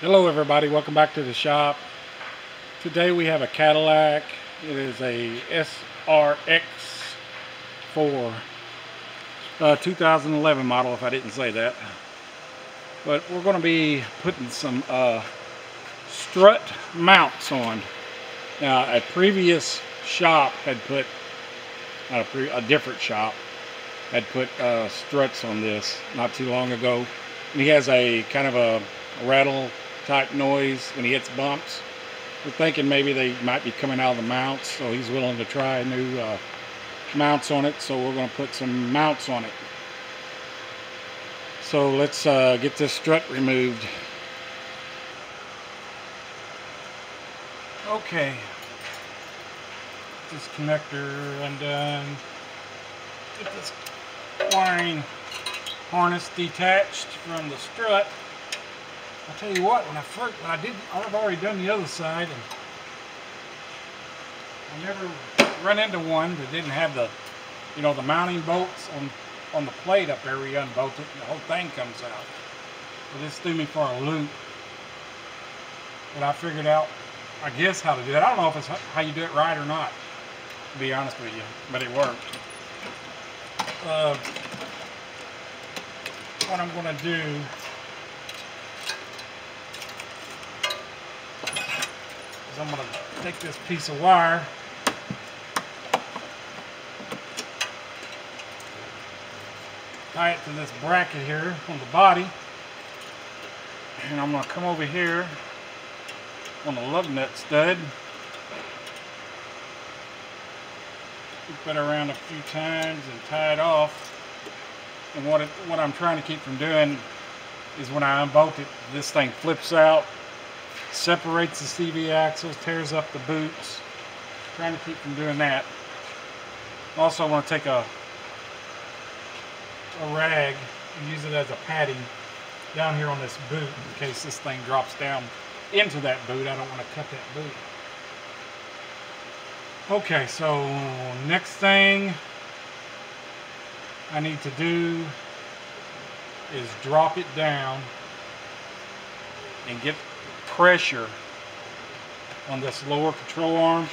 Hello everybody, welcome back to the shop. Today we have a Cadillac. It is a SRX 4 2011 model, if I didn't say that. But we're going to be putting some strut mounts on. Now a previous shop had put, a different shop had put struts on this not too long ago. And he has a kind of a rattle type noise when he hits bumps. We're thinking maybe they might be coming out of the mounts, so he's willing to try new mounts on it, so we're going to put some mounts on it. So let's get this strut removed. Okay, this connector undone. Get this wiring harness detached from the strut. I'll tell you what, I've already done the other side, and I never run into one that didn't have the, the mounting bolts on the plate up there where you unbolt it, and the whole thing comes out. So this threw me for a loop. But I figured out, I guess, how to do that. I don't know if it's how you do it right or not, to be honest with you, but it worked. What I'm going to do is I'm going to take this piece of wire, tie it to this bracket here on the body, and I'm going to come over here on the lug nut stud, loop it around a few times and tie it off. And what I'm trying to keep from doing is when I unbolt it, this thing flips out, separates the CV axles, tears up the boots. Trying to keep from doing that. Also, I want to take a rag and use it as a padding down here on this boot in case this thing drops down into that boot. I don't want to cut that boot. Okay, so next thing I need to do is drop it down and get pressure on this lower control arm,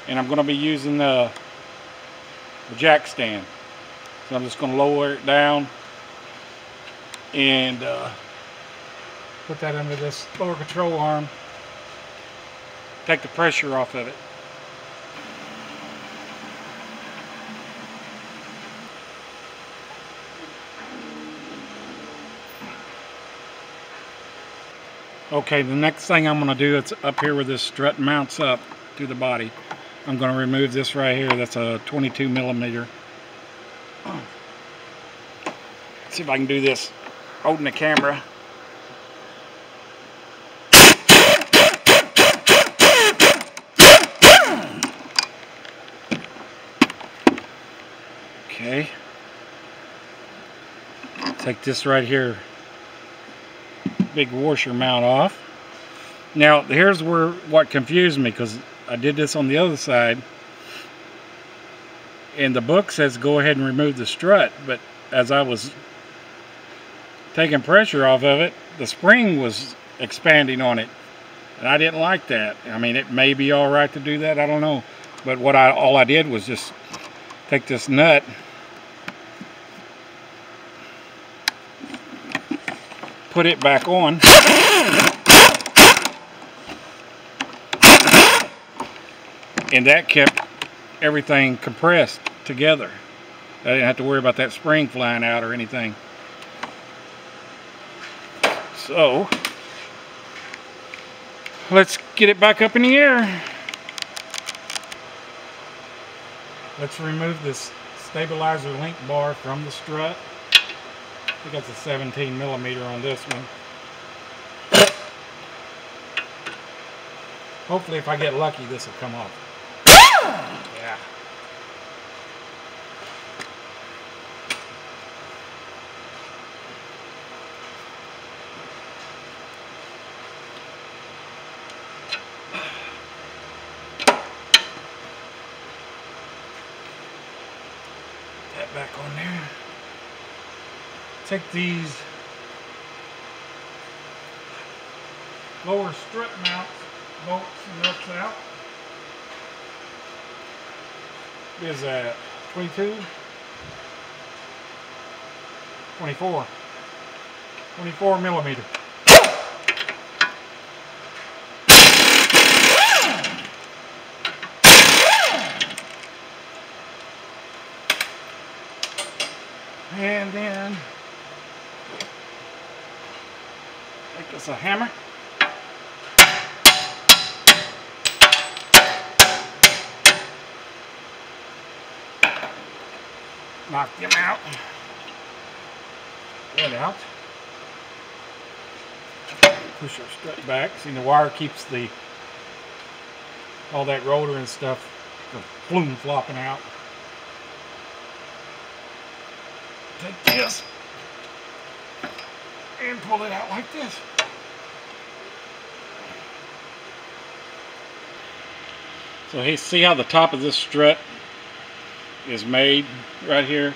and I'm going to be using the jack stand. So I'm just going to lower it down and put that under this lower control arm, take the pressure off of it. Okay, the next thing I'm going to do, it's up here where this strut mounts up to the body. I'm going to remove this right here. That's a 22 millimeter. Let's see if I can do this holding the camera. Okay. Take this right here, big washer mount off. Now here's what confused me, because I did this on the other side and the book says go ahead and remove the strut, but as I was taking pressure off of it, the spring was expanding on it, and I didn't like that. I mean, it may be all right to do that, I don't know, but all I did was just take this nut, put it back on, and that kept everything compressed together. I didn't have to worry about that spring flying out or anything. So let's get it back up in the air. Let's remove this stabilizer link bar from the strut. I think that's a 17 millimeter on this one. Hopefully, if I get lucky, this will come off. Yeah. That back on there. Take these lower strut mounts, bolts and nuts out. What is that? 22? 24. 24 millimeter. And then make this a hammer. Knock them out. That out. Push our strut back. See, the wire keeps all that rotor and stuff from flume flopping out. Take this and pull it out like this. So hey, see how the top of this strut is made right here?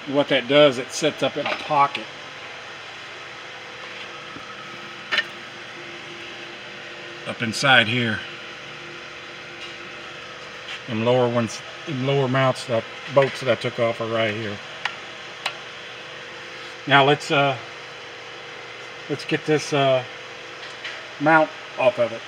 And what that does, it sets up in a pocket. Up inside here. Them lower ones, them lower mounts, that bolts that I took off are right here. Now let's get this mount off of it.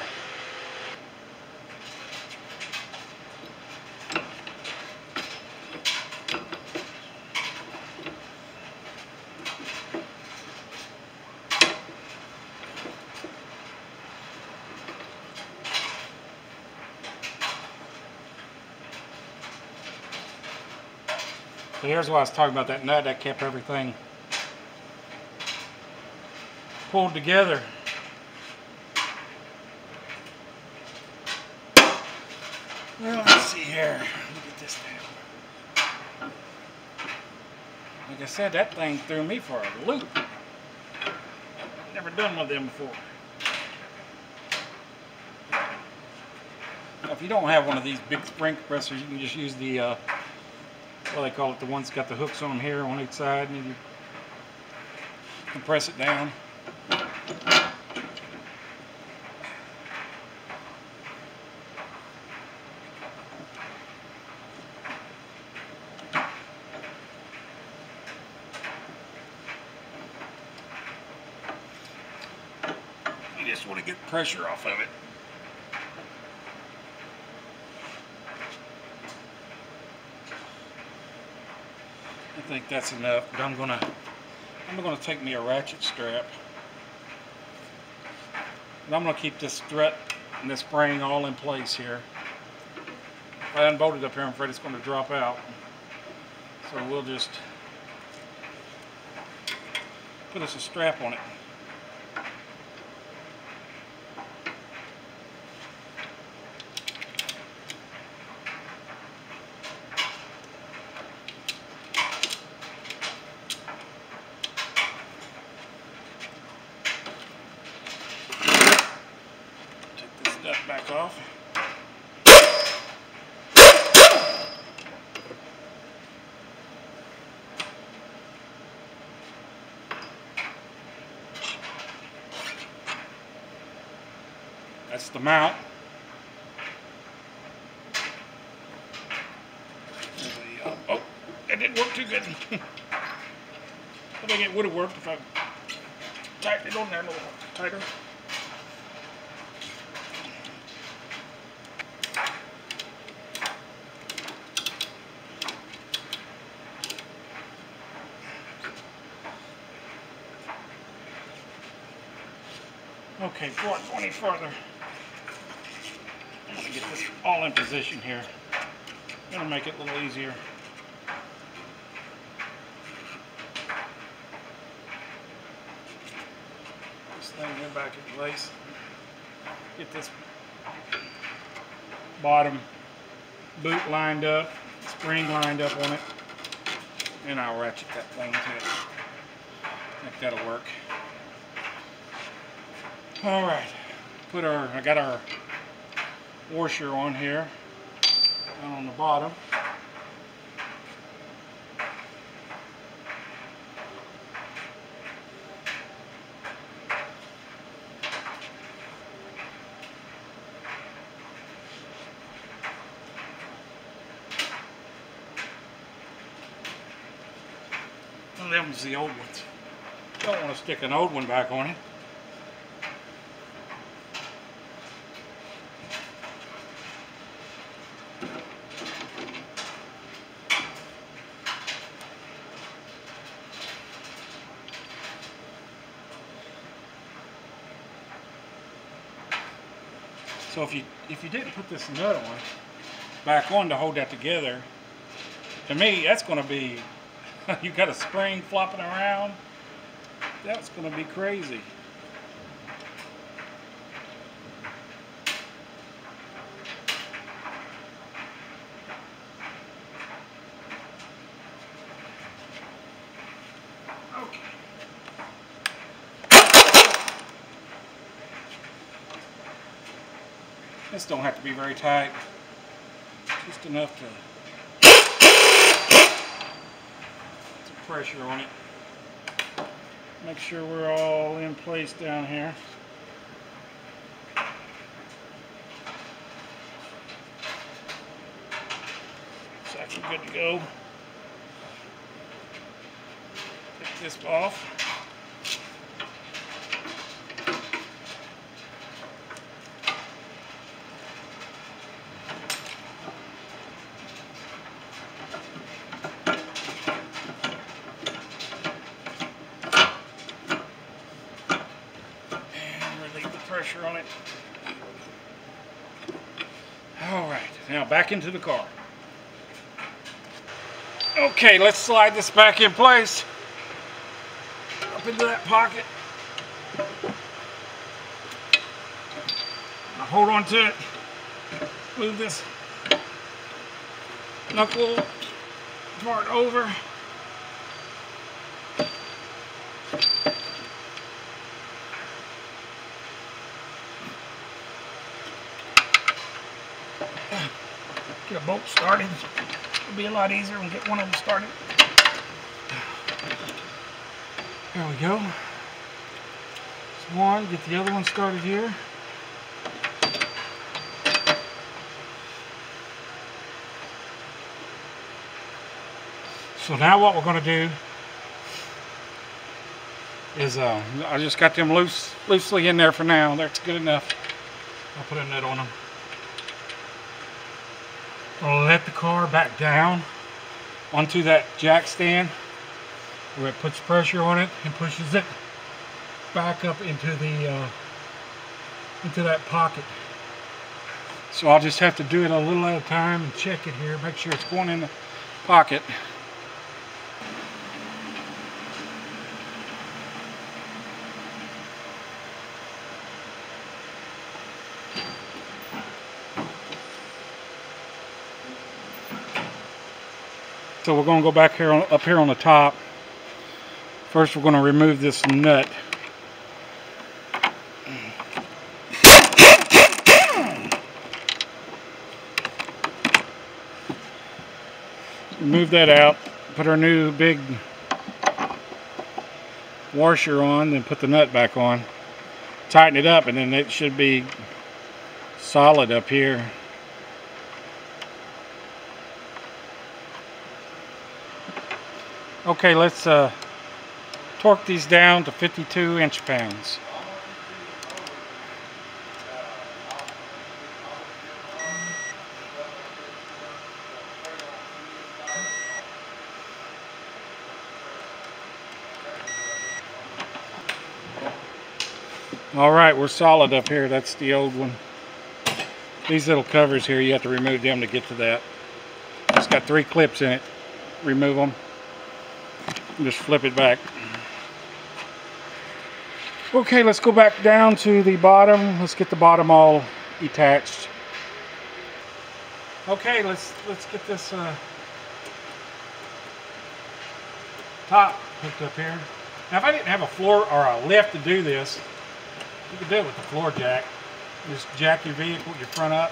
So here's why I was talking about that nut that kept everything pulled together. Well, let's see here. Let me get this down. Like I said, that thing threw me for a loop. I've never done one of them before. Now, if you don't have one of these big spring compressors, you can just use the what they call it, the ones that got the hooks on them here on each side, and you compress it down. You just want to get pressure off of it. I think that's enough, but I'm gonna take me a ratchet strap, and I'm gonna keep this strut and this spring all in place here. If I unbolt it up here, I'm afraid it's gonna drop out. So we'll just put us a strap on it. Back off. That's the mount. Oh, that didn't work too good. I think it would have worked if I tightened it on there a little tighter. Okay, before I go any further, I'm going to get this all in position here. I'm going to make it a little easier. This thing here back in place. Get this bottom boot lined up, spring lined up on it, and I'll ratchet that thing to it. I think that'll work. Alright, I got our washer on here, down on the bottom. them's the old ones. Don't want to stick an old one back on it. So if you didn't put this nut on back on to hold that together, to me that's going to be you got a spring flopping around. That's going to be crazy. Okay. This don't have to be very tight. Just enough to put some pressure on it. Make sure we're all in place down here. So we're good to go. Take this off. Pressure on it. All right, now back into the car. Okay, let's slide this back in place. Up into that pocket. Now hold on to it. Move this knuckle part over. Get a bolt started. It'll be a lot easier when we get one of them started. There we go. There's one. Get the other one started here. So now what we're going to do is I just got them loosely in there for now. That's good enough. I'll put a nut on them. I'll let the car back down onto that jack stand where it puts pressure on it and pushes it back up into that pocket. So I'll just have to do it a little at a time and check it here, make sure it's going in the pocket. So we're going to go back here up here on the top. First we're going to remove this nut. Remove that out. Put our new big washer on, then put the nut back on. Tighten it up and then it should be solid up here. Okay, let's torque these down to 52 inch-pounds. All right, we're solid up here. That's the old one. These little covers here, you have to remove them to get to that. It's got 3 clips in it. Remove them. Just flip it back. Okay, let's go back down to the bottom. Let's get the bottom all detached. Okay, let's get this top hooked up here. Now, if I didn't have a floor or a lift to do this, you could do it with the floor jack. Just jack your vehicle, your front up.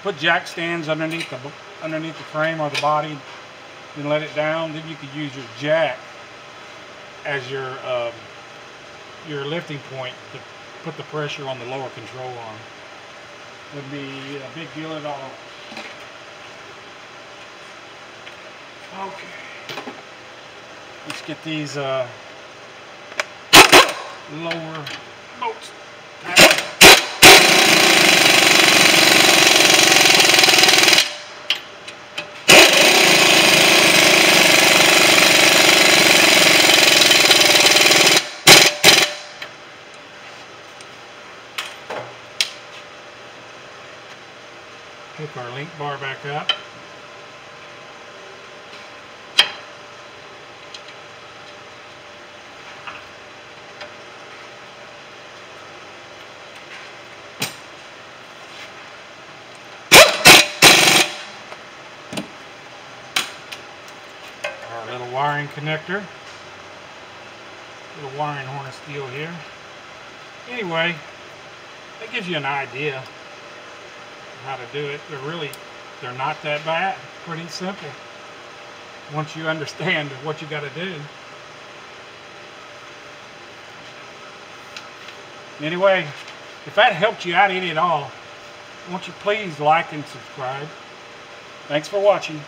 Put jack stands underneath the frame or the body. And let it down. Then you could use your jack as your lifting point to put the pressure on the lower control arm. Wouldn't be a big deal at all. Okay. Let's get these lower bolts. Hook our link bar back up. Our little wiring connector. Little wiring harness deal here. Anyway, that gives you an idea of how to do it. They're not that bad. Pretty simple once you understand what you got to do. Anyway, if that helped you out any at all, won't you please like and subscribe. Thanks for watching.